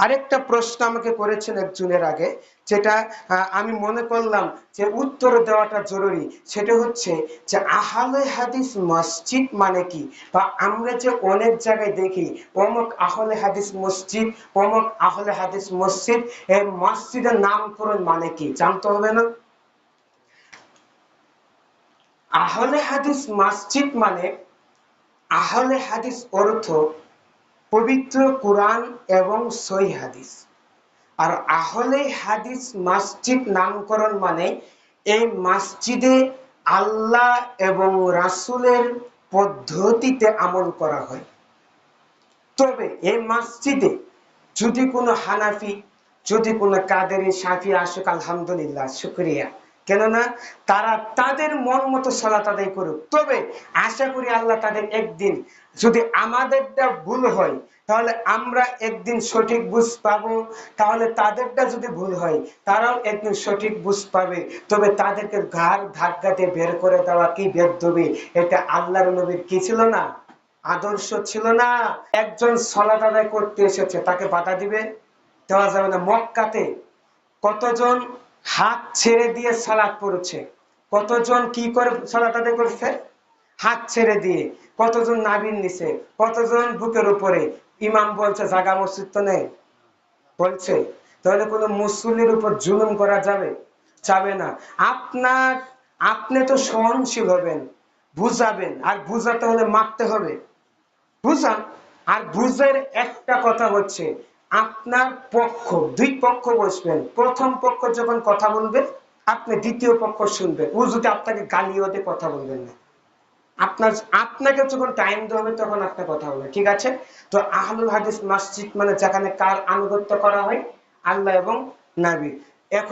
আরেকটা প্রশ্ন আমাকে করেছেন একজনের আগে, যেটা আমি মনে করলাম যে উত্তর দেওয়াটা জরুরি। সেটা হচ্ছে যে আহলে হাদিস মসজিদ মানে কি, বা আমরা যে অনেক জায়গায় দেখি অমুক আহলে হাদিস মসজিদ, অমুক আহলে হাদিস মসজিদ, এই মসজিদের নামকরণ মানে কি জানতে হবে না? আহলে হাদিস মসজিদ মানে, আহলে হাদিস অর্থ পবিত্র কোরআন এবং সহিহ হাদিস। আর আহলে হাদিস মসজিদ নামকরণ মানে এই মসজিদে আল্লাহ এবং রাসূলের পদ্ধতিতে আমল করা হয়। তবে এই মসজিদে যদি কোনো হানাফি, যদি কোনো কাদেরি, শাফি আসুক, আলহামদুলিল্লাহ, শুকরিয়া, কেননা তারা তাদের মন মতো সালাত আদায় করুক। তবে আশা করি আল্লাহ তাদের একদিন, যদি আমাদেরটা ভুল হয় তাহলে আমরা একদিন সঠিক বুঝ পাবো, তাহলে তাদেরটা যদি ভুল হয় তারাও একদিন সঠিক বুঝ পাবে। তবে তাদেরকে ঘাড় ধাক্কা দিয়ে বের করে দেওয়া কি বেয়াদবি, এটা আল্লাহর নবীর কি ছিল না, আদর্শ ছিল না? একজন সালাত আদায় করতে এসেছে, তাকে বাধা দিবে? দেওয়া যাবে না। মক্কাতে কতজন হাত ছেড়ে দিয়ে সালাত পড়েছে, কতজন কি করে সালাত আদায় করছে, হাত ছেড়ে দিয়ে, কতজন নাবির নিচে, কতজন বুকের উপরে। ইমাম বলছে জাগা মসজিদ তো নেই, বলছে। তাহলে কোনো মুসল্লির উপর জুলুম করা যাবে? যাবে না। আপনার, আপনি তো সহনশীল হবেন, বুঝাবেন, আর বুঝাতে হলে মারতে হবে, বুঝান। আর বুঝের একটা কথা হচ্ছে, আপনার পক্ষ, দুই পক্ষ বসবেন, প্রথম পক্ষ যখন কথা বলবে আপনি দ্বিতীয় পক্ষ শুনবেন। ও যদি আপনাকে গালিও দেয় কথা বলবেন না, আপনার, আপনাকে যখন টাইম দেওয়া হবে তখন আপনার কথা বলবেন, ঠিক আছে? তো আহলুল হাদিস মসজিদ মানে যেখানে কার আনুগত্য করা হয়, আল্লাহ এবং নবী। এখন